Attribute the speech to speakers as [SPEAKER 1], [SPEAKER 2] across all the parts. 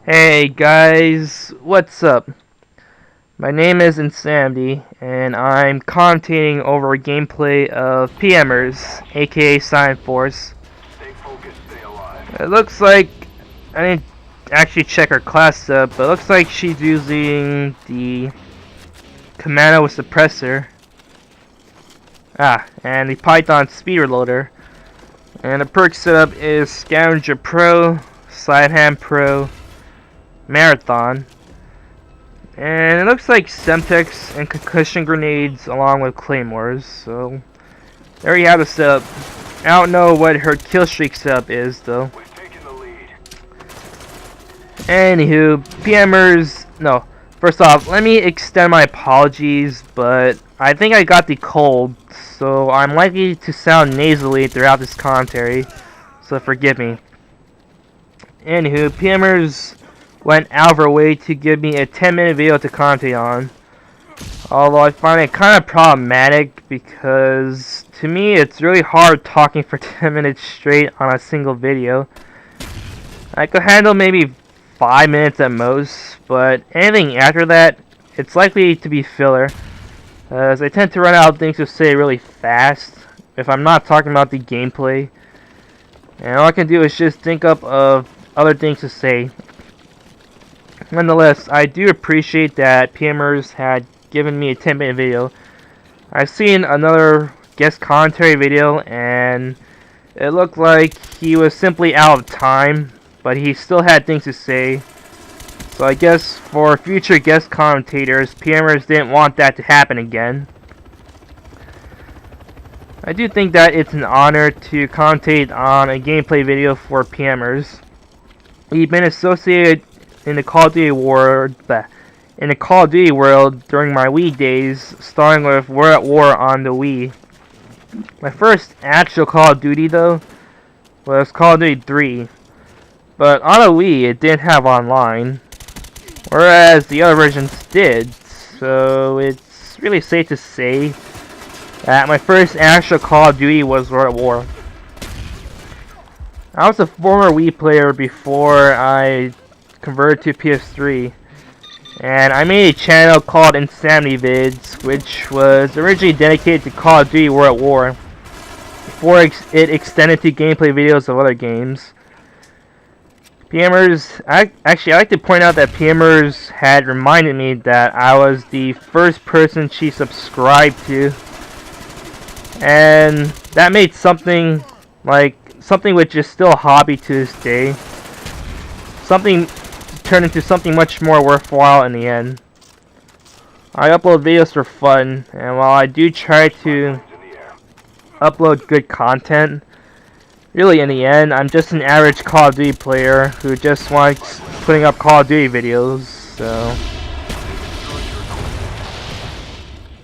[SPEAKER 1] Hey guys, what's up? My name is inSAMity, and I'm commentating over gameplay of PMers, aka Silent Force.
[SPEAKER 2] Stay focused, stay alive.
[SPEAKER 1] It looks like, I didn't actually check her class up, but it looks like she's using the Commando with Suppressor. And the Python speed reloader. And the perk setup is Scavenger Pro, Sleight of Hand Pro, Marathon, and it looks like Semtex and Concussion grenades along with Claymores. So there you have the setup. I don't know what her kill streak setup is though.
[SPEAKER 2] We've taken the lead.
[SPEAKER 1] Anywho, PMers, no. First off, let me extend my apologies, but I think I got the cold, so I'm likely to sound nasally throughout this commentary, so forgive me. Anywho, PMers went out of her way to give me a 10-minute video to commentate on. Although I find it kind of problematic because to me it's really hard talking for 10 minutes straight on a single video. I could handle maybe 5 minutes at most, but anything after that, it's likely to be filler, as I tend to run out of things to say really fast if I'm not talking about the gameplay. And all I can do is just think up of other things to say. Nonetheless, I do appreciate that PMers had given me a 10-minute video. I've seen another guest commentary video and it looked like he was simply out of time, but he still had things to say. So I guess for future guest commentators, PMers didn't want that to happen again. I do think that it's an honor to commentate on a gameplay video for PMers. We've been associated in the Call of Duty world, during my Wii days, starting with We're at War on the Wii. My first actual Call of Duty though was Call of Duty 3, but on a Wii it didn't have online, whereas the other versions did. So it's really safe to say that my first actual Call of Duty was We're at War. I was a former Wii player before I converted to PS3, and I made a channel called inSAMityVids, which was originally dedicated to Call of Duty World at War before it extended to gameplay videos of other games. PMers, I like to point out that PMers had reminded me that I was the first person she subscribed to, and that made something which is still a hobby to this day, something turned into something much more worthwhile in the end. I upload videos for fun, and while I do try to upload good content, really in the end, I'm just an average Call of Duty player who just likes putting up Call of Duty videos, so.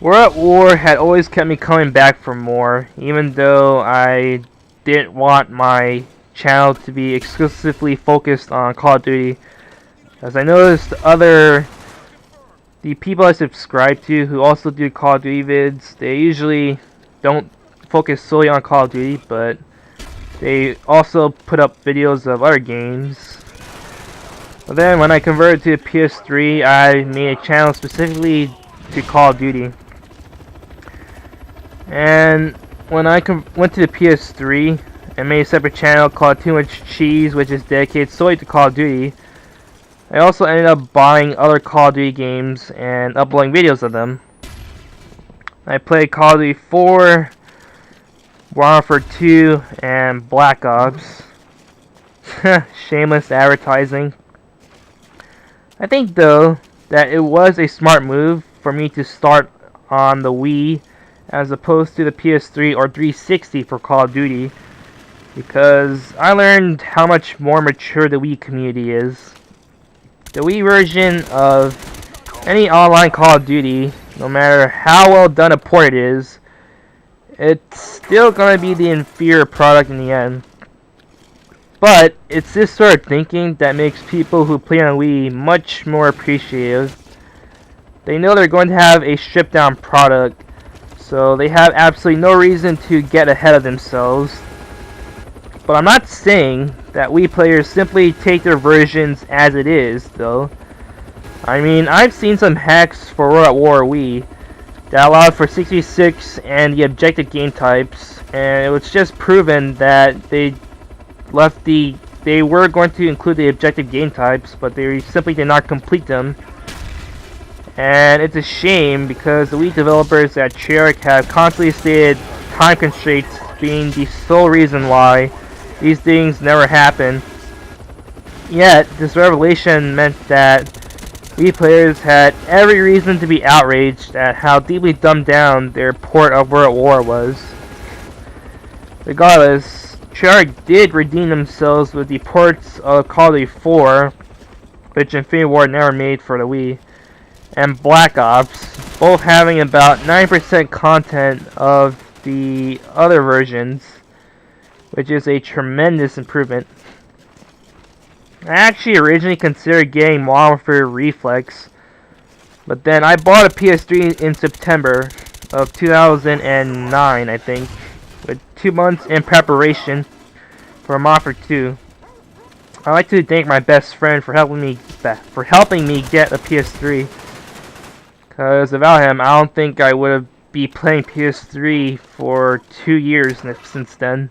[SPEAKER 1] We're at War had always kept me coming back for more, even though I didn't want my channel to be exclusively focused on Call of Duty. As I noticed the people I subscribe to who also do Call of Duty vids, they usually don't focus solely on Call of Duty, but they also put up videos of other games. But then when I converted to PS3, I made a channel specifically to Call of Duty. And when I went to the PS3 and made a separate channel called TooMuchCheez, which is dedicated solely to Call of Duty, I also ended up buying other Call of Duty games and uploading videos of them. I played Call of Duty 4, Modern Warfare 2, and Black Ops. Shameless advertising. I think though that it was a smart move for me to start on the Wii as opposed to the PS3 or 360 for Call of Duty, because I learned how much more mature the Wii community is. The Wii version of any online Call of Duty, no matter how well done a port it is, it's still gonna be the inferior product in the end. But it's this sort of thinking that makes people who play on Wii much more appreciative. They know they're going to have a stripped down product, so they have absolutely no reason to get ahead of themselves. But I'm not saying that Wii players simply take their versions as it is, though. I mean, I've seen some hacks for World at War Wii that allowed for 66 and the objective game types, and it was just proven that they were going to include the objective game types, but they simply did not complete them. And it's a shame because the Wii developers at Treyarch have constantly stated time constraints being the sole reason why these things never happen. Yet, this revelation meant that Wii players had every reason to be outraged at how deeply dumbed down their port of World at War was. Regardless, Treyarch did redeem themselves with the ports of Call of Duty 4, which Infinity Ward never made for the Wii, and Black Ops, both having about 9% content of the other versions, which is a tremendous improvement. I actually originally considered getting Modern Warfare Reflex, but then I bought a PS3 in September of 2009, I think, with 2 months in preparation for Modern Warfare 2. I'd like to thank my best friend for helping me get a PS3, because without him, I don't think I would have been playing PS3 for 2 years since then.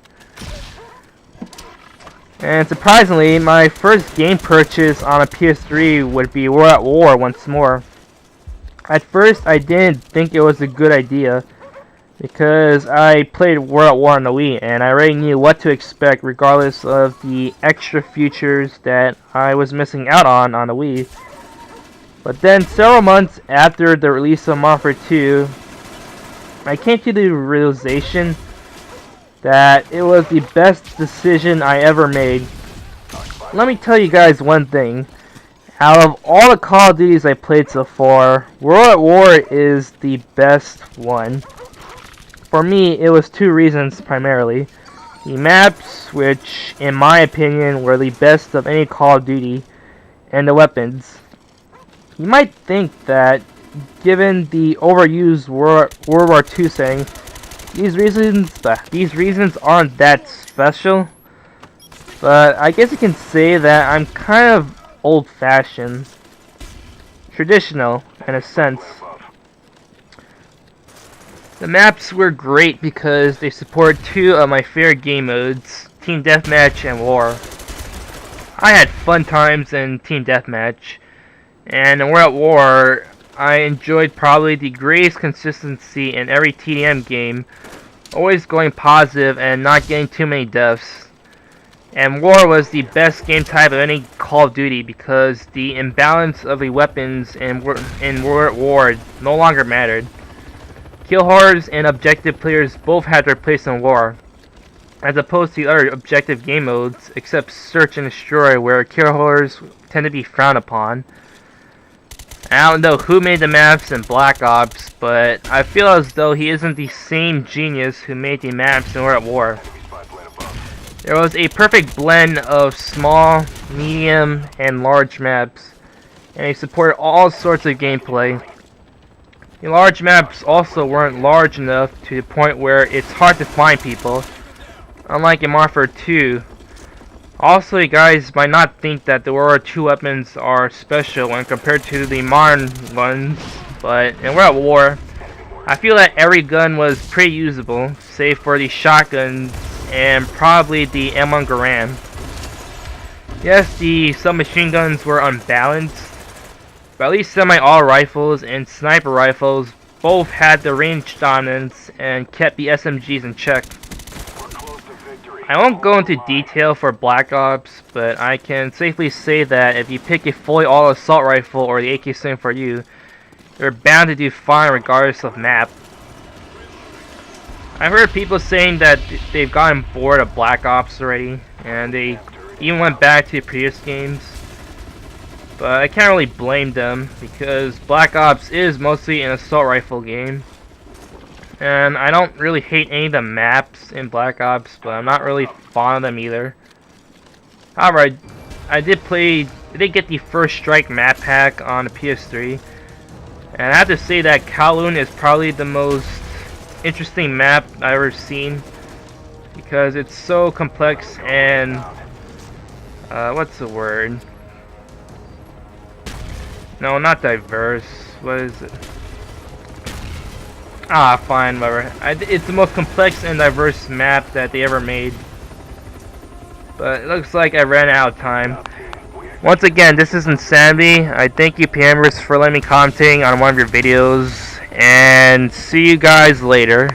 [SPEAKER 1] And surprisingly, my first game purchase on a PS3 would be World at War once more. At first, I didn't think it was a good idea, because I played World at War on the Wii, and I already knew what to expect regardless of the extra features that I was missing out on the Wii. But then, several months after the release of Modern Warfare 2, I came to the realization that it was the best decision I ever made. Let me tell you guys one thing. Out of all the Call of Duties I played so far, World at War is the best one. For me, it was 2 reasons primarily. The maps, which in my opinion were the best of any Call of Duty, and the weapons. You might think that, given the overused World War II setting, these reasons aren't that special, but I guess you can say that I'm kind of old-fashioned, traditional in a sense. The maps were great because they support 2 of my favorite game modes, Team Deathmatch and War. I had fun times in Team Deathmatch, and in World at War, I enjoyed probably the greatest consistency in every TDM game, always going positive and not getting too many deaths. And War was the best game type of any Call of Duty because the imbalance of the weapons in World at War no longer mattered. Kill horrors and objective players both had their place in War, as opposed to other objective game modes, except Search and Destroy, where kill horrors tend to be frowned upon. I don't know who made the maps in Black Ops, but I feel as though he isn't the same genius who made the maps in World at War. There was a perfect blend of small, medium, and large maps, and they supported all sorts of gameplay. The large maps also weren't large enough to the point where it's hard to find people, unlike in Modern Warfare 2. Also, you guys might not think that the World War II weapons are special when compared to the modern ones, but in World at War, I feel that every gun was pretty usable, save for the shotguns and probably the M1 Garand. Yes, the submachine guns were unbalanced, but at least semi-auto rifles and sniper rifles both had the range dominance and kept the SMGs in check. I won't go into detail for Black Ops, but I can safely say that if you pick a fully auto assault rifle or the AK-74U, you're bound to do fine regardless of map. I've heard people saying that they've gotten bored of Black Ops already, and they even went back to the previous games. But I can't really blame them, because Black Ops is mostly an assault rifle game. And I don't really hate any of the maps in Black Ops, but I'm not really fond of them either. However, I did get the First Strike map pack on the PS3, and I have to say that Kowloon is probably the most interesting map I've ever seen, because it's so complex and what's the word? No, not diverse. What is it? Ah, fine, whatever. It's the most complex and diverse map that they ever made. But it looks like I ran out of time. Once again, this is inSAMity. I thank you, PMers, for letting me commenting on one of your videos. And see you guys later.